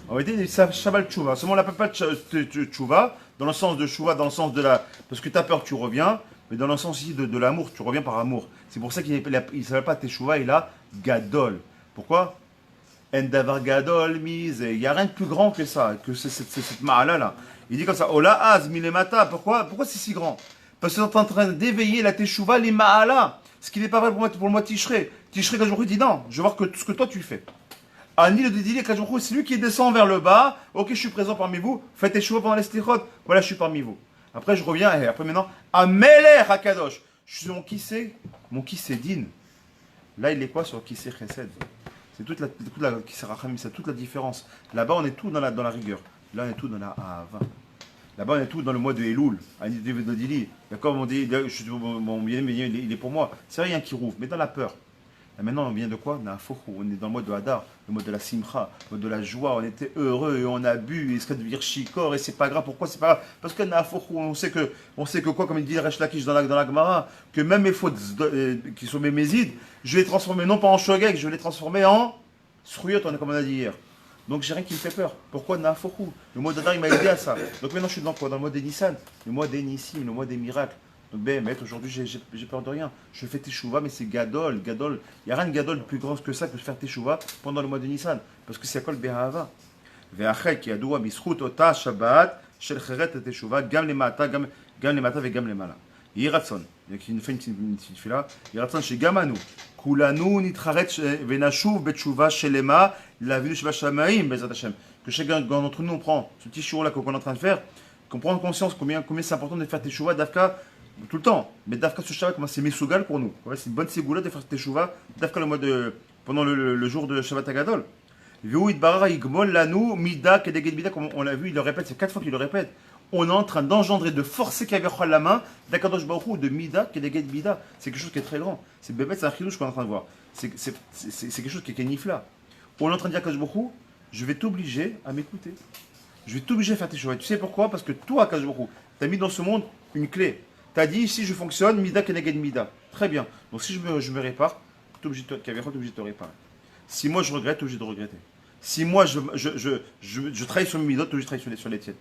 On va dire Shabbat Shuva. Seulement, on l'appelle pas Shuva, dans le sens de Shuva, dans le sens de la. Parce que tu as peur, tu reviens. Mais dans le sens ici de l'amour, tu reviens par amour. C'est pour ça qu'il ne s'appelle pas Teshuva, il a Gadol. Pourquoi? Endavar Gadol mise. Il n'y a rien de plus grand que ça, que cette ma'ala là. Il dit comme ça, Ola az milemata. Pourquoi c'est si grand? Parce que tu es en train d'éveiller la Teshuva, les ma'ala. Ce qui n'est pas vrai pour moi Tishrei. Tishrei, Kajoukou dit non, je veux voir que tout ce que toi tu fais. Ani le Didili, Kajoukou, c'est lui qui descend vers le bas. Ok, je suis présent parmi vous. Faites Teshuva pendant les stichot. Voilà, je suis parmi vous. Après, je reviens, et après maintenant, Amelech Hakadosh. Je suis mon kissé din. Là, il est quoi sur kissé chesed? C'est toute la kissé rachamim, c'est toute la différence. Là-bas, on est tout dans la rigueur. Là, on est tout dans la ahava. Là-bas, on est tout dans le mois de Elul. D'accord, on dit, mon bien-aimé, il est pour moi. C'est rien qui rouvre, mais dans la peur. Et maintenant, on vient de quoi? On est dans le mode de Hadar, le mode de la Simcha, le mode de la joie. On était heureux et on a bu, et il serait de devenir chikor, et c'est pas grave. Pourquoi c'est pas grave? Parce que on sait que quoi, comme il dit Resh Lakish dans la Gemara, que même mes fautes qui sont mes mésides, je vais les transformer non pas en shogeg, je vais les transformer en sruyot, comme on a dit hier. Donc j'ai rien qui me fait peur. Pourquoi Nafoku? Le mois d'Adar, il m'a aidé à ça. Donc maintenant, je suis dans quoi? Dans le mois des Nissan, le mois des Nissim, le mois des miracles. Donc, aujourd'hui, j'ai peur de rien. Je fais Teshuvah, mais c'est Gadol. Il n'y a rien de Gadol de plus grand que ça que de faire Teshuvah pendant le mois de Nissan. Parce que c'est à quoi le Behava? Ve'achel ki yadoua bischut ota Shabbat shel cheret Teshuvah gam lemata ve gam lemala. Yiratson. Il fait une petite fila. Yiratson chez Gamanu. Kulanu nitcharet venashuv betshuvah shelema la vinu sheva shamaim bezat Hashem. Que chacun d'entre nous on prend ce petit show là qu'on est en train de faire, qu'on prend conscience combien c'est important de faire Teshuvah d'Afka. Tout le temps, mais Dafka ce Shabbat, c'est Mesougal pour nous. Ouais, c'est une bonne ségoula de faire Teshuvah, Dafka pendant le jour de Shabbat Agadol. Comme on l'a vu, il le répète, c'est 4 fois qu'il le répète. On est en train d'engendrer, de forcer Kaviachol la main d'Akadosh Baruch Hu, de Mida, Kedeged Mida. C'est quelque chose qui est très grand. C'est bébé, c'est un chidouche qu'on est en train de voir. C'est quelque chose qui est nifla. On est en train de dire à Akadosh Baruch Hu, je vais t'obliger à m'écouter. Je vais t'obliger à faire Teshuvah. Tu sais pourquoi? Parce que toi, Akadosh Baruch Hu, tu as mis dans ce monde une clé. Tu as dit, si je fonctionne, Mida Keneged Mida. Très bien. Donc si je me répare, tu es obligé de te réparer. Si moi je regrette, tu es obligé de regretter. Si moi je travaille sur mes midot, tu es obligé de travailler sur les tièdes.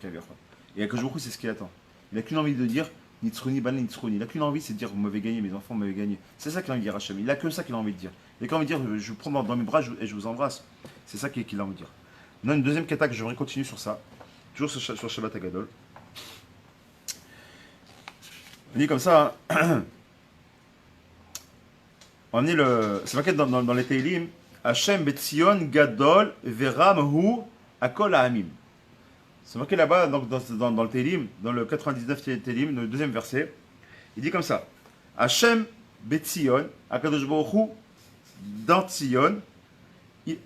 Et Akadosh Baruch Hu, c'est ce qu'il attend. Il n'a qu'une envie de dire, Nitzruni, Ban Nitzruni. Il n'a qu'une envie, c'est de dire, vous m'avez gagné, mes enfants m'avaient gagné. C'est ça qu'il a envie de dire Hachem. Il n'a que ça qu'il a envie de dire. Et quand on veut dire, je vous prends dans mes bras et je vous embrasse. C'est ça qu'il a envie de dire. On a une deuxième kata que j'aimerais continuer sur ça. Toujours sur Shabbat Agadol. On dit comme ça, hein. On est c'est marqué dans les Teilim, Hashem Betzion Gadol Veram Hu Akol Ha'amim. C'est marqué là-bas dans le Teilim, dans le 99 Teilim, le deuxième verset. Il dit comme ça, Hashem Betzion, Akadosh Baruch Hu, dans Tzion,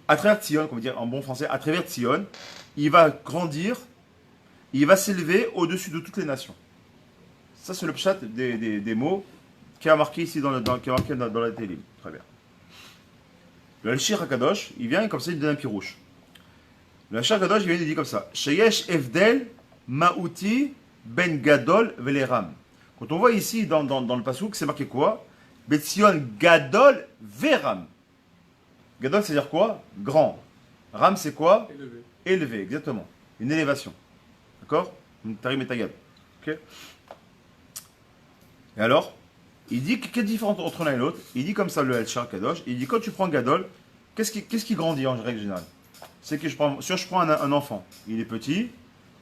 à travers Tzion, comme dire en bon français, à travers Tzion, il va grandir, il va s'élever au-dessus de toutes les nations. Ça, c'est le pshat des mots qui a marqué ici dans la Télim. Très bien. Le Hashir HaKadosh, il vient et comme ça, il donne un pirouche. Le Hashir HaKadosh, il vient et il dit comme ça, Sheyesh Evdel Ma'uti Ben Gadol Veleram. Quand on voit ici dans le Passouk, c'est marqué quoi? Betzion Gadol Veram. Gadol, c'est-à-dire quoi? Grand. Ram, c'est quoi? Élevé. Élevé, exactement. Une élévation. D'accord? Une tarim et tagad. Ok? Et alors, il dit quelle différence entre l'un et l'autre? Il dit comme ça le El-Shar Kadosh. Il dit quand tu prends Gadol, qu'est-ce qui grandit en règle générale? C'est que je prends un enfant, il est petit,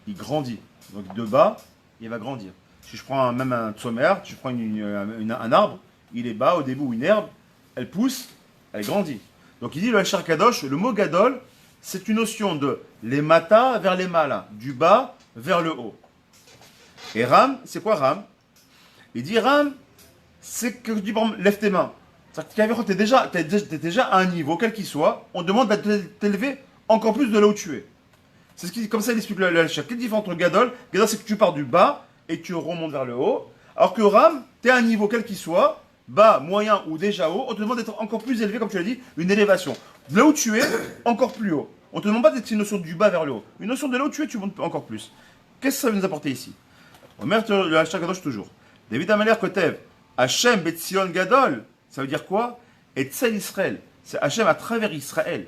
il grandit. Donc de bas, il va grandir. Si je prends même un tsommer, tu prends un arbre, il est bas au début, une herbe, elle pousse, elle grandit. Donc il dit le El-Shar Kadosh, le mot Gadol, c'est une notion de les mata vers les mala, du bas vers le haut. Et Ram, c'est quoi Ram? Il dit Ram, c'est que tu dis, lève tes mains. C'est-à-dire que tu es déjà à un niveau, quel qu'il soit, on demande de t'élever encore plus de là où tu es. C'est comme ça il explique le Hashir. Quelle différence entre Gadol? Gadol, c'est que tu pars du bas et tu remontes vers le haut. Alors que Ram, tu es à un niveau, quel qu'il soit, bas, moyen ou déjà haut, on te demande d'être encore plus élevé, comme tu l'as dit, une élévation. De là où tu es, encore plus haut. On ne te demande pas d'être une notion du bas vers le haut. Une notion de là où tu es, tu montes encore plus. Qu'est-ce que ça veut nous apporter ici? On met le Hashir Kadosh toujours. David Amalek Kotev, Hashem Betzion Gadol, ça veut dire quoi? Et Tzel Israël, c'est Hashem à travers Israël.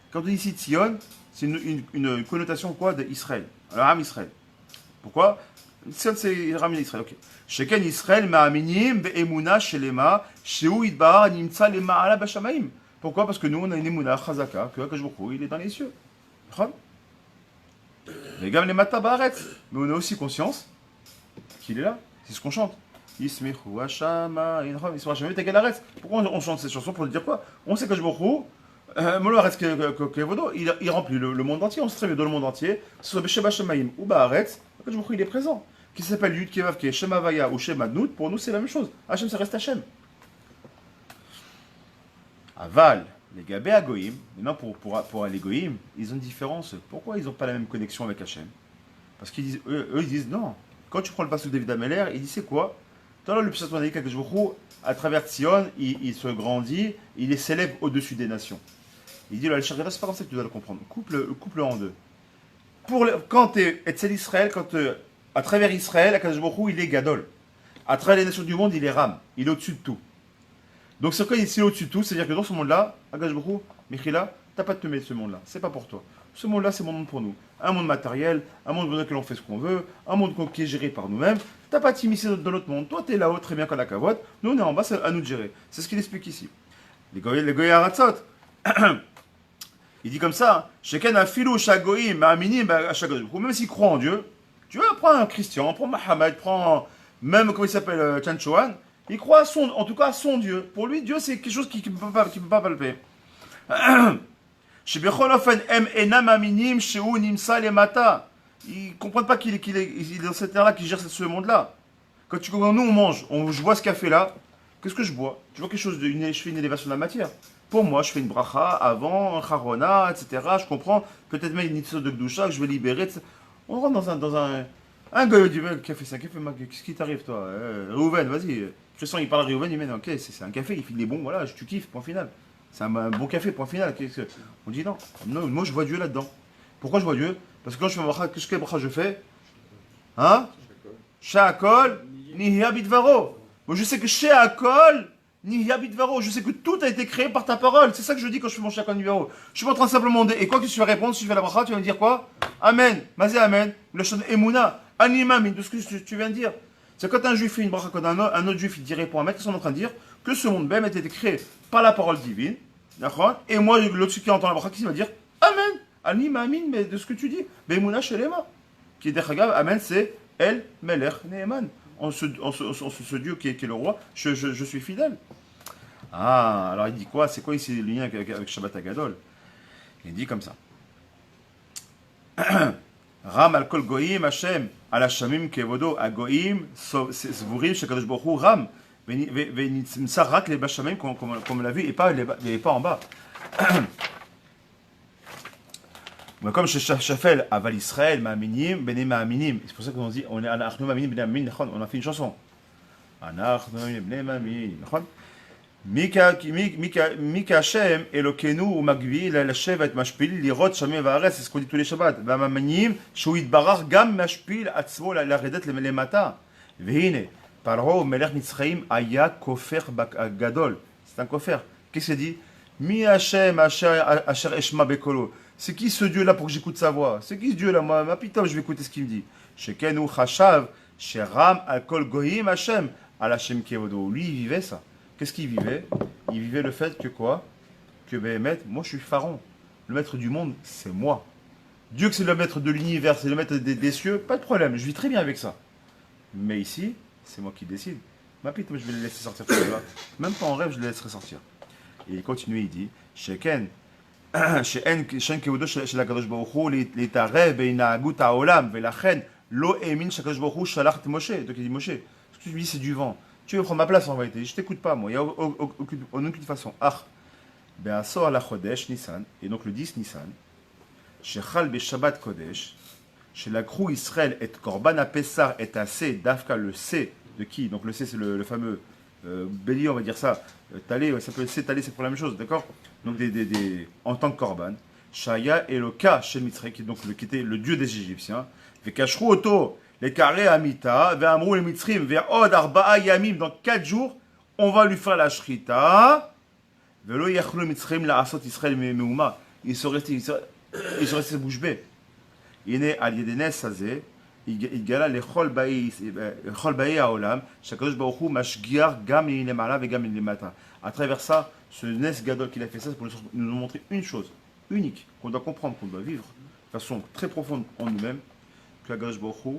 Quand on dit ici Tzion, c'est une connotation quoi d'Israël, alors Ram Israël. Pourquoi? Tzion c'est Ram Israël, ok. Sheken Israël ma'aminim be'emuna shelema shehu idbar nimtza lema'ala b'shamaim. Pourquoi? Parce que nous on a une emuna chazaka, que Akadosh Baruch Hu, il est dans les cieux. Les gars les mata ba'aretz, mais on a aussi conscience qu'il est là. C'est ce qu'on chante. Pourquoi on chante ces chansons? Pour dire quoi? On sait que je il remplit le monde entier. On sait très bien dans le monde entier, que ce soit Besheba Shemaim ou Baaretz, que je il est présent. Qui s'appelle Yud Kevav, qui est Shema Vaya ou Shema Dnout, pour nous c'est la même chose. Hachem, ça reste Hachem. Aval, les Gabé Agoïm, maintenant pour les Goïm, ils ont une différence. Pourquoi ils n'ont pas la même connexion avec Hachem? Parce qu'ils disent, eux ils disent non. Quand tu prends le passage de David Ameller, il dit c'est quoi? Dans le psaume dit qu'Akadosh à travers Tzion, il se grandit, il s'élève au-dessus des nations. Il dit le Al-Shar Kadosh, c'est pas comme ça que tu dois le comprendre. Couple en deux. Quand tu es Etzel Israël, à travers Israël, Akadosh il est Gadol. À travers les nations du monde, il est Ram. Il est au-dessus de tout. Donc c'est quand il est au-dessus de tout, c'est-à-dire que dans ce monde-là, Akadosh Michila, t'as pas de te mettre ce monde-là. C'est pas pour toi. Ce monde-là, c'est mon monde pour nous. Un monde matériel, un monde dans lequel on fait ce qu'on veut, un monde qui est géré par nous-mêmes. T'as pas de t'immiscer dans l'autre monde. Toi, t'es là-haut, très bien, quand la cavote. Nous, on est en bas, c'est à nous de gérer. C'est ce qu'il explique ici. Les goy Aratzot. Il dit comme ça, chacun a filou, chagoïm, aminim, même s'il croit en Dieu, tu vois, prends un Christian, prends Mohamed, prends même, comment il s'appelle, Chan Chohan, il croit en tout cas à son Dieu. Pour lui, Dieu, c'est quelque chose qui ne peut pas palper. Ils ne comprennent pas qu'il est dans cette terre-là, qu'il gère ce monde-là. Quand nous on mange, je bois ce café-là, qu'est-ce que je bois? Je vois quelque chose, je fais une élévation de la matière. Pour moi, je fais une bracha avant, un charona, etc. Je comprends, peut-être même une histoire de gdoucha que je vais libérer. Etc. On rentre dans un gars du café, c'est un café, qu'est-ce qui t'arrive toi? Réhouven, vas-y. Christian, il parle à Réhouven, il met, ok, c'est un café, il file des bons, voilà, tu kiffes, point final. C'est un bon café, point final. On dit non. Non, moi je vois Dieu là-dedans. Pourquoi je vois Dieu? Parce que quand je fais ma bracha, quelle bracha je fais? Hein? Sha'akol, nihya bitvaro. Moi je sais que Sha'akol, nihya bitvaro. Je sais que tout a été créé par ta parole. C'est ça que je dis quand je fais mon Sha'akol nihya. Je suis pas en train de simplement demander. Et quoi que tu vas répondre, si je fais la bracha, tu vas me dire quoi? Amen. Mazé amen. Le chant emuna. Animamin de ce que tu viens de dire. C'est quand un juif fait une bracha, quand un autre juif il dit répond à mettre, ils sont en train de dire que ce monde même a été créé par la parole divine, D'accord. Et moi, l'autre qui entend la bracha, qui va dire Amen. Ani Amin, mais de ce que tu dis. Bemouna Shelema. Qui est Dechagav, Amen, c'est El Melech Neeman. En ce Dieu qui est le roi, je suis fidèle. Ah, alors il dit quoi? C'est quoi ici le lien avec Shabbat Agadol? Il dit comme ça. Ram al kol goyim Hashem al hashamim kevodo agoyim svurim shekadosh baruch hu ram venitzimsar rak les bashamim comme on l'a vu et pas en bas. Comme chez Shafel aval Israël ma'aminim bene ma'aminim. C'est pour ça qu'on dit on est anachnu ma'aminim bene ma'aminim. On a fait une chanson. Anachnu ma'aminim bene ma'aminim. Mika Hashem Elokenu ou Magvi la Shevet Mashpil Lirot Shamim Vaaretz, c'est ce qu'on dit tous les Shabbats. Vamamanim Shuit Barar Gam Mashpil Atzmo la Redet le Mata. Vehine Paro Melech Mitzraim Aya Kofer Gadol. C'est un kofer. Qu'est-ce qu'il dit? Mi Hashem Asher Eshma Bekolo. C'est qui ce Dieu là pour que j'écoute sa voix? C'est qui ce Dieu là? Ma putain, je vais écouter ce qu'il me dit. Shekenu Chashav Sheram Al Kol Goyim Hashem Al Hashem Kevodo. Lui il vivait ça. Qu'est-ce qu'il vivait? Il vivait le fait que quoi? Que Béhémet, moi je suis Pharaon. Le maître du monde, c'est moi. Dieu que c'est le maître de l'univers, c'est le maître des cieux, pas de problème, je vis très bien avec ça. Mais ici, c'est moi qui décide. Ma pite, moi je vais le laisser sortir comme ça. Même pas en rêve, je le laisserai sortir. Et il continue, il dit, Sheken, Shen Kevodo Shel HaKadosh Baruch Hu, L'Itarev, Beinahagut HaOlam, Velachen, Lo Emin Shel Baruch Hu Shalach Moshe. Donc il dit, Moshe, ce que tu dis c'est du vent. Tu veux prendre ma place en vérité, je t'écoute pas moi, il n'y a aucune façon. Ah, Be'asor la Chodesh Nissan, et donc le 10 Nissan, Shechal Be Shabbat Kodesh, chez la Krou Israël et Korban Apessar et assez Dafka, le C de qui? Donc le C c'est le fameux bélier, on va dire ça. Talé, ça peut C, Talé c'est pour la même chose, d'accord? Donc en tant que Korban, Shaya Eloka chez Mitzrayim, qui était le dieu des Égyptiens, Vekashru Oto. Les carrés Amita, vers Amrou et Mitzrim, vers Od Arba'a Yamim, dans 4 jours, on va lui faire la Shrita. Velo Yachlo Mitzrim, la Asot Israël Meuma. Il serait resté bouche bée. Il est né à l'Yedenes Sazé, il gala les Chol Ba'i Aolam, Shakadosh Baruch Hu, Mashgiar, Gam Yinemala, Vegam Yinemata. À travers ça, ce Nes Gadol qu'il a fait ça, c'est pour nous montrer une chose, unique, qu'on doit comprendre, qu'on doit vivre de façon très profonde en nous-mêmes, que Shakadosh Baruch Hu,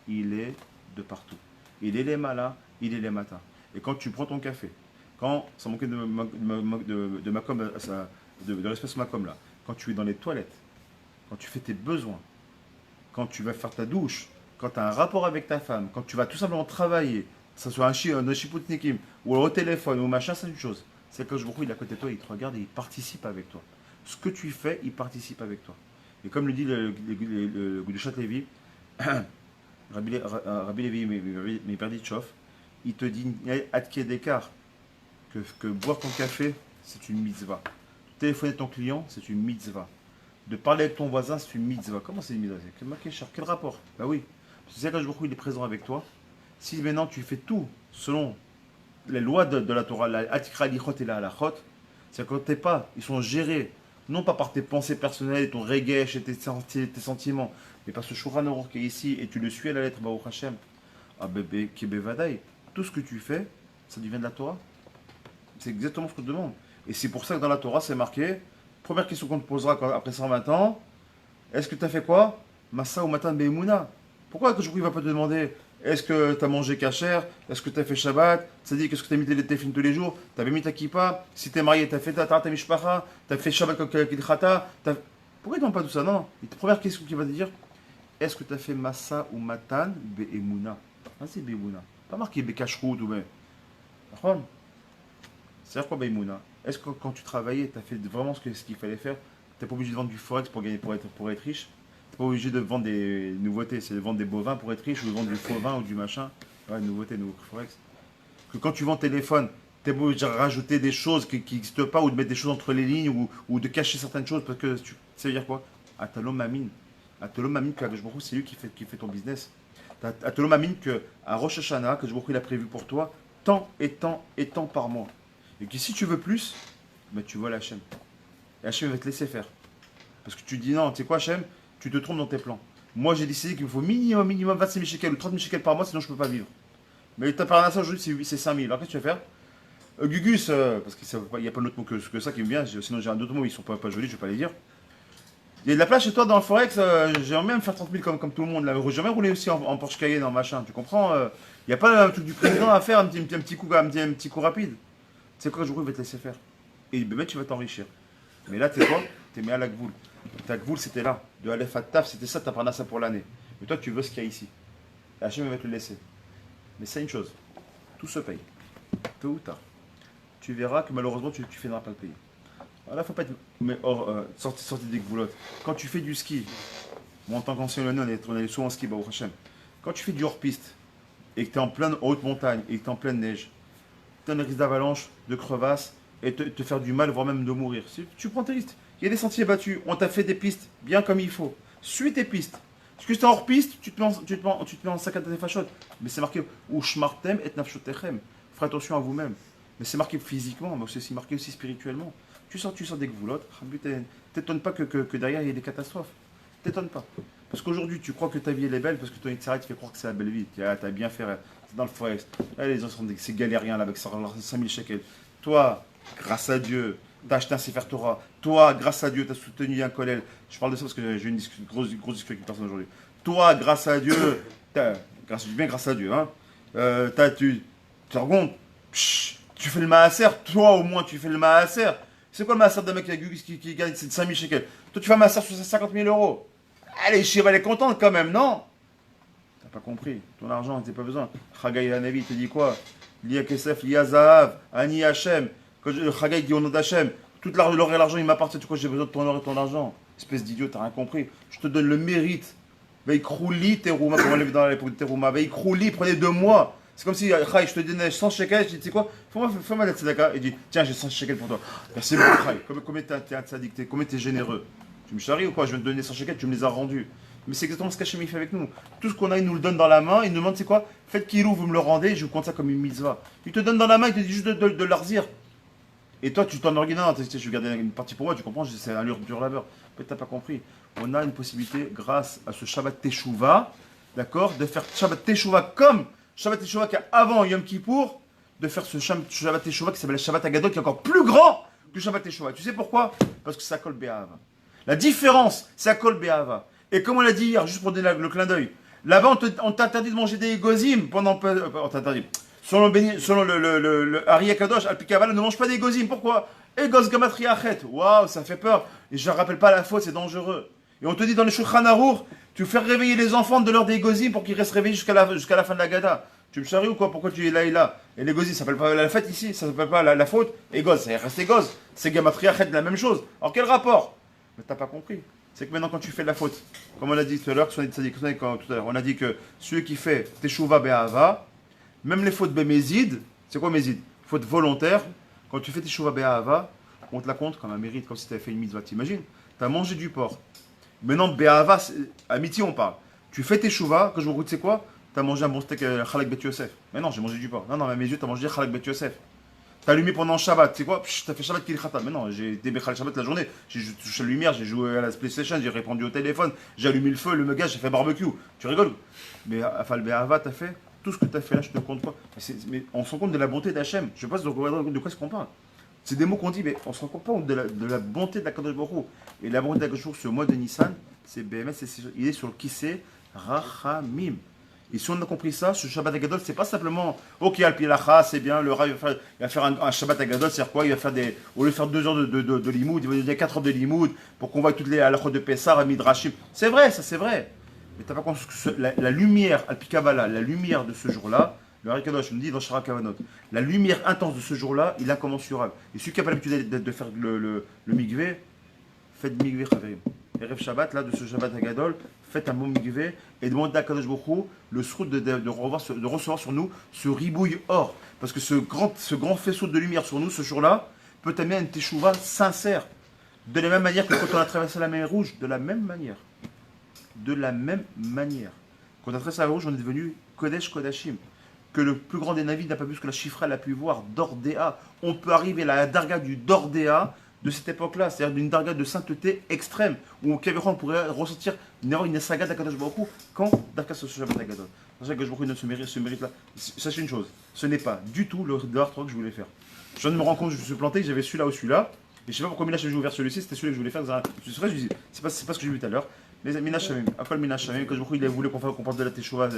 il est de partout. Il est les malas, il est les matins. Et quand tu prends ton café, quand, ça manquait de respect sur ma com là, quand tu es dans les toilettes, quand tu fais tes besoins, quand tu vas faire ta douche, quand tu as un rapport avec ta femme, quand tu vas tout simplement travailler, que ce soit un chiputnikim, ou au téléphone, ou machin, c'est une chose. C'est que je vous il est à côté de toi, il te regarde et il participe avec toi. Ce que tu fais, il participe avec toi. Et comme le dit le Gudushat Levi, Rabbi Levi Meperditchov, il te dit à d'écart que boire ton café, c'est une mitzvah. Téléphoner ton client, c'est une mitzvah. De parler avec ton voisin, c'est une mitzvah. Comment c'est une mitzvah? Quel rapport? Bah oui. Parce que c'est quand il est présent avec toi. Si maintenant tu fais tout selon les lois de la Torah, la Atikra Lichot et la Halachot, c'est quand t'es pas, ils sont gérés, non pas par tes pensées personnelles, ton regesh et tes sentiments, mais par ce Shulchan Aruch qui est ici, et tu le suis à la lettre, Baruch Hashem, tout ce que tu fais, ça devient de la Torah. C'est exactement ce qu'on te demande. Et c'est pour ça que dans la Torah, c'est marqué, première question qu'on te posera après 120 ans, est-ce que tu as fait quoi? Massa ou Matan Be'emouna. Pourquoi que je ne va pas te demander, est-ce que tu as mangé kasher? Est-ce que tu as fait Shabbat? C'est-à-dire, qu'est-ce que tu as mis tes téfilines tous les jours? Tu avais mis ta kippa? Si tu es marié, tu as fait ta mishpacha? Tu as fait Shabbat kidchata? Pourquoi tu ne demandes pas tout ça? Non. Et première question qu'il va te dire, est-ce que tu as fait Massa ou Matan Be'emouna? Ah, c'est Be'emouna. Pas marqué Bekashrut ou Ben. C'est-à-dire quoi Be'emouna? Est-ce que quand tu travaillais, tu as fait vraiment ce qu'il fallait faire? Tu n'es pas obligé de vendre du forex pour être riche? Tu n'es pas obligé de vendre des nouveautés, c'est de vendre des bovins pour être riche ou de vendre du faux vin ou du machin. Ouais, nouveauté, nouveau forex. Que quand tu vends téléphone, tu es obligé de rajouter des choses qui n'existent pas ou de mettre des choses entre les lignes ou de cacher certaines choses parce que ça veut dire quoi? Atalom Amin. Atalom Amin, que c'est lui qui fait ton business. Atalom Amin, que à Rosh Hashanah, que il a prévu pour toi, tant et tant et tant par mois. Et que si tu veux plus, ben tu vois l'Hachem. Et Hachem va te laisser faire. Parce que tu dis non, tu sais quoi Hachem, tu te trompes dans tes plans. Moi j'ai décidé qu'il me faut minimum 25 000 shekels ou 30 000 shekels par mois, sinon je ne peux pas vivre. Mais ta parnassa aujourd'hui c'est 5 000. Alors qu'est-ce que tu vas faire? Gugus, parce qu'il n'y a pas d'autre mot que ça qui me vient, sinon j'ai un autre mot, ils sont pas jolis, je vais pas les dire. Il y a de la place chez toi dans le Forex, j'aimerais même faire 30 000 comme tout le monde. J'aimerais jamais rouler aussi en Porsche Cayenne, en machin, tu comprends il n'y a pas un truc du président à faire, un petit coup, un petit coup rapide. Tu sais quoi, je vais te laisser faire. Et ben, tu vas t'enrichir. Mais là, tu sais quoi? T'es mis à la Gvoul. Ta Gvoul, c'était là. De Aleph à Taf, c'était ça, t'as pris ça pour l'année. Mais toi, tu veux ce qu'il y a ici. Et Hachem va te le laisser. Mais c'est une chose. Tout se paye. Tôt ou tard. Tu verras que malheureusement, tu finiras pas le payer. Alors là, faut pas être sorti des Gvoulottes. Quand tu fais du ski, moi en tant qu'ancien lyonnais, on est souvent en ski, au Hachem. Quand tu fais du hors-piste, et que tu es en pleine haute montagne, et que tu es en pleine neige, tu as un risque d'avalanche, de crevasse, et te faire du mal, voire même de mourir. Si tu prends tes risques. Il y a des sentiers battus, on t'a fait des pistes bien comme il faut. Suis tes pistes. Parce que si tu es hors piste, tu te mets en sac à tes fachottes. Mais c'est marqué ou shmartem et nafshotechem. Faites attention à vous-même. Mais c'est marqué physiquement, mais c'est aussi marqué aussi spirituellement. Tu sors des gvoulottes, t'étonnes pas que derrière il y ait des catastrophes. T'étonnes pas. Parce qu'aujourd'hui, tu crois que ta vie elle est belle parce que ton Yitzhak te fait croire que c'est la belle vie. T'as bien fait, c'est dans le forex. Là, les gens sont c'est galériens là, avec 5000 shekels. Toi, grâce à Dieu, t'as acheté un Sefer Torah. Toi, grâce à Dieu, t'as soutenu un kollel. Je parle de ça parce que j'ai eu une grosse discussion avec une personne aujourd'hui. Toi, grâce à Dieu, grâce à Dieu, hein, tu te rends compte, tu fais le maaser. Toi, au moins, tu fais le maaser. C'est quoi le maaser d'un mec qui gagne 5000 shekels? Toi, tu fais un maaser sur 50 000 euros. Allez, Shiva, elle est contente quand même, non? T'as pas compris. Ton argent, t'as pas besoin. Chagay Hanavi te dit quoi? Lia Kesef, Lia Zahav, Ani Hachem. Quand Chagay dit au nom d'Hachem, tout l'or et l'argent, il m'appartient. Tu crois que j'ai besoin de ton or et ton argent? Espèce d'idiot, t'as rien compris. Je te donne le mérite. Veikrouli, Terouma, comme on l'a vu dans l'époque de Terouma. Veikrouli, prenez 2 mois. C'est comme si, Chai, je te donnais 100 shekels, je dis, tu sais quoi, fais-moi la tzedaka. Et dis, tiens, j'ai 100 shekels pour toi. Merci beaucoup, Chai. Combien t'es un tzaddik, combien t'es généreux? Tu me charries ou quoi? Je vais te donner 100 shekels, tu me les as rendus. Mais c'est exactement ce qu'Hachem fait avec nous. Tout ce qu'on a, il nous le donne dans la main. Il nous demande, c'est quoi? Faites kilou, vous me le rendez, je vous compte ça comme une mitzvah. Il te donne dans la main, il te dit juste de l'arzir. Et toi, tu t'en original, je vais garder une partie pour moi, tu comprends? C'est un dur labeur. Peut-être t'as pas compris. On a une possibilité, grâce à ce Shabbat Teshuvah, d'accord, de faire Shabbat Teshuvah comme Shabbat Teshuvah qu'il y a avant Yom Kippour, de faire ce Shabbat Teshuvah qui s'appelle Shabbat Agadol, qui est encore plus grand que Shabbat Teshuvah. Tu sais pourquoi? Parce que c'est à Kol Be'ahava. La différence, c'est à Kol Be'ahava. Et comme on l'a dit hier, juste pour donner le clin d'œil, là-bas, on t'interdit de manger des gozim pendant. On t'interdit. Selon le Ari Akadosh, Alpikavala ne mange pas des gozim. Pourquoi? Egos Gamatria Achet. Waouh, ça fait peur. Et je ne rappelle pas la faute, c'est dangereux. Et on te dit dans le Shulchan Arour, tu fais réveiller les enfants de l'heure des gozim pour qu'ils restent réveillés jusqu'à la fin de la Gada. Tu me charries ou quoi? Pourquoi tu es là et là? Et les gozim, ça s'appelle pas la fête ici, ça s'appelle pas la faute. Egos, ça reste Egos. C'est Gamatria Achet, la même chose. Alors quel rapport? Mais t'as pas compris. C'est que maintenant, quand tu fais de la faute, comme on a dit tout à l'heure, on a dit que celui qui fait Teshuvah Be'ahava, même les fautes Bémézid, c'est quoi Mézid? Faute volontaire, quand tu fais Teshuvah Be'ahava, on te la compte comme un mérite, comme si tu avais fait une mitzvah. T'imagines? Tu as mangé du porc. Maintenant, Be'ahava, amitié, on parle. Tu fais Teshuvah, que je vous goûte, c'est quoi? Tu as mangé un bon steak Chalak Bet Yosef. Mais non, j'ai mangé du porc. Non, à mes yeux, tu as mangé Chalak Bet Yosef. T'as allumé pendant Shabbat, c'est quoi? T'as fait Shabbat Kilichata. Mais non, j'ai débéché le Shabbat la journée. J'ai touché la lumière, j'ai joué à la PlayStation, j'ai répondu au téléphone, j'ai allumé le feu, le gaz, j'ai fait barbecue. Tu rigoles? Mais Afal Be'ahava, t'as fait tout ce que t'as fait là, je te compte pas. Mais on se rend compte de la bonté d'Hachem. Je sais pas de quoi est-ce qu'on parle. C'est des mots qu'on dit, mais on se rend compte pas de la bonté de la Kadosh Baruch Hu. Et la bonté de la Kadosh Baruch Hu, ce mois de Nissan, c'est BMS, il est sur le Kissé Rachamim. Et si on a compris ça, ce Shabbat Agadol, c'est pas simplement, ok, Al-Pilacha, c'est bien, le Rav il va faire un Shabbat Agadol, c'est-à-dire quoi? Il va faire au lieu de faire 2 heures de limoud, il va donner 4 heures de limoud pour qu'on voit toutes les halachot de Pessar, Midrashim. C'est vrai, ça c'est vrai. Mais t'as pas compris que la lumière, Al-Pikabala, la lumière de ce jour-là, le Rav Kadosh nous dit dans Shara Kavanot, la lumière intense de ce jour-là, il est incommensurable. Et celui qui n'a pas l'habitude de faire le migvé, faites migvé, Chaverim. Erev Shabbat, là, de ce Shabbat Agadol, faites un bon migvé et demandez à Kadosh Baruch Hu le srout de recevoir sur nous ce ribouille or. Parce que ce grand faisceau de lumière sur nous, ce jour-là, peut amener à une teshuva sincère. De la même manière que quand on a traversé la mer Rouge, de la même manière. De la même manière. Quand on a traversé la mer Rouge, on est devenu Kodesh Kodashim. Que le plus grand des navires n'a pas vu ce que la Chifra a pu voir, Dordéa. On peut arriver à la darga du Dordéa de cette époque-là, c'est-à-dire d'une darga de sainteté extrême, où on pourrait ressentir une saga d'Akadosh Baruch Hu quand Darka ce Shabbat Agadol. C'est ça que je donne ce mérite-là. Sachez une chose, ce n'est pas du tout le Dvar Torah que je voulais faire. Je viens de me rendre compte, je me suis planté, j'avais celui-là ou celui-là, et je sais pas pourquoi Mina j'ai ouvert celui-ci, c'était celui que je voulais faire. Je suis vrai, je dis, c'est pas ce que j'ai vu tout à l'heure. Mais Mina Shamim, Akol Mina Shamim, que je il a voulu qu'on parle de la Teshuvah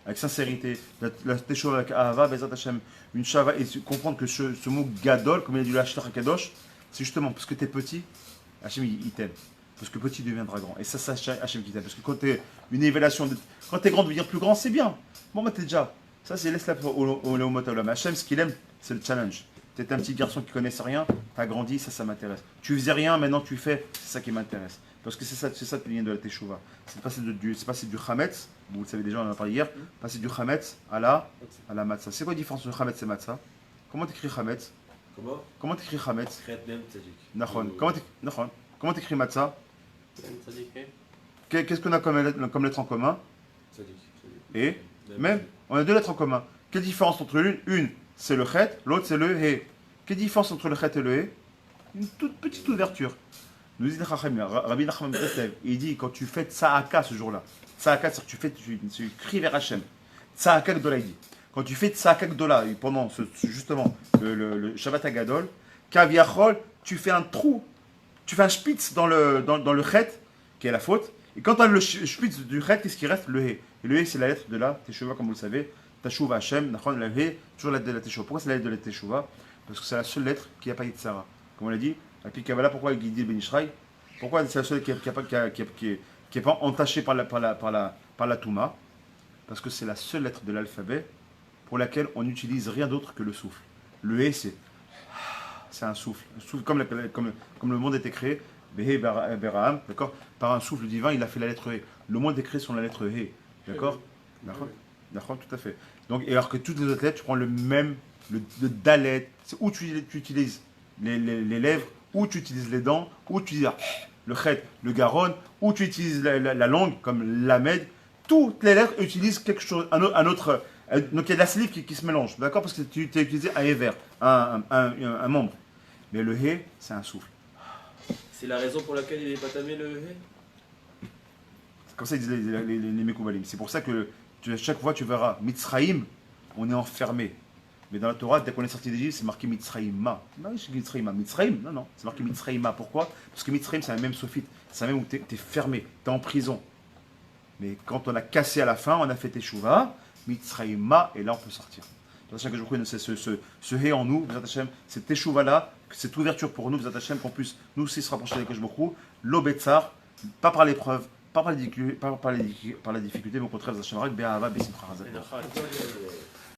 avec sincérité, la Teshuvah avec Ahava, Bezat Hashem, une Shava, et comprendre que ce mot Gadol, comme il a dit l'Ashtach HaKadosh, c'est justement parce que tu es petit, Hachem il t'aime. Parce que petit deviendra grand. Et ça, c'est Hachem qui t'aime. Parce que quand tu es une évaluation, quand tu es grand, devenir plus grand, c'est bien. Bon, bah, t'es déjà. Ça, c'est laisse-la au Léomotaolam. Hachem, ce qu'il aime, c'est le challenge. Tu étais un petit garçon qui connaissait rien, tu as grandi, ça m'intéresse. Tu faisais rien, maintenant tu fais, c'est ça qui m'intéresse. Parce que c'est ça le lien de la Teshuvah. C'est passer du Chametz, vous le savez déjà, on en a parlé hier, passer du Chametz à la Matzah. C'est quoi la différence entre Chametz et Matzah? Comment t'écris Chametz? Comment t'écris Chametz? Nachon. Comment t'écris Matzah? Qu'est-ce qu'on a comme lettre en commun? Et même, on a deux lettres en commun. Quelle différence entre l'une? Une, c'est le chet, l'autre, c'est le he. Quelle différence entre le chet et le he? Une toute petite ouverture. Nous dit Rabbi Nachman Breslev, il dit quand tu fais Tzahaka ce jour-là, Tzahaka, c'est-à-dire tu cries vers Hachem. Tzahaka Gdola, il dit. Quand tu fais Tzahaka Gdola, pendant justement le Shabbat Agadol, Kaviachol, tu fais un trou, tu fais un spitz dans le chet, qui est la faute. Et quand tu as le spitz du chet, qu'est-ce qui reste? Le he. Et le he, c'est la lettre de la Teshuvah, comme vous le savez. Teshuvah Hachem, Nachon, le he, toujours la lettre de la Teshuvah. Pourquoi c'est la lettre de la Teshuvah? Parce que c'est la seule lettre qui n'a pas Yitzhara. Comme on l'a dit, la Kabbalah, pourquoi il dit Ben Ishraï? Pourquoi c'est la seule qui n'est pas entachée par la Touma? Parce que c'est la seule lettre de l'alphabet pour laquelle on n'utilise rien d'autre que le souffle. Le he, c'est un souffle. Comme le monde a été créé, Behe Beraham, d'accord? Par un souffle divin, il a fait la lettre he. Le monde est créé sur la lettre he, d'accord? D'accord, tout à fait. Donc, et alors que toutes les autres lettres, tu prends le même, le dalet, c'est où tu utilises les lèvres, où tu utilises les dents, où tu utilises le chet, le garonne, où tu utilises la langue, comme l'amed. Toutes les lettres utilisent quelque chose, un autre. Donc il y a de la salive qui se mélange, d'accord? Parce que tu as utilisé un éver, un membre. Mais le he, c'est un souffle. C'est la raison pour laquelle il n'est pas tamé le he? Comme ça ils disent les Mekoubalim. C'est pour ça que chaque fois tu verras Mitzraïm, on est enfermé. Mais dans la Torah, dès qu'on est sorti d'Égypte, c'est marqué Mitzraïma. Non, c'est Mitzraïma. Mitzraïm, non, c'est marqué Mitzraïma. Pourquoi? Parce que Mitzraïm, c'est la même sophite. C'est la même où tu es fermé, tu es en prison. Mais quand on a cassé à la fin, on a fait Teshuvah, Mitzraïma, et là on peut sortir. C'est pour ça que je crois que c'est ce hé en nous, cette Teshuvah-là, cette ouverture pour nous, qu'on puisse nous aussi se rapprocher avec Hashbokhu, l'Obetzar, pas par l'épreuve, pas par la difficulté, mais au contraire, Be'ahava, Be'simcha.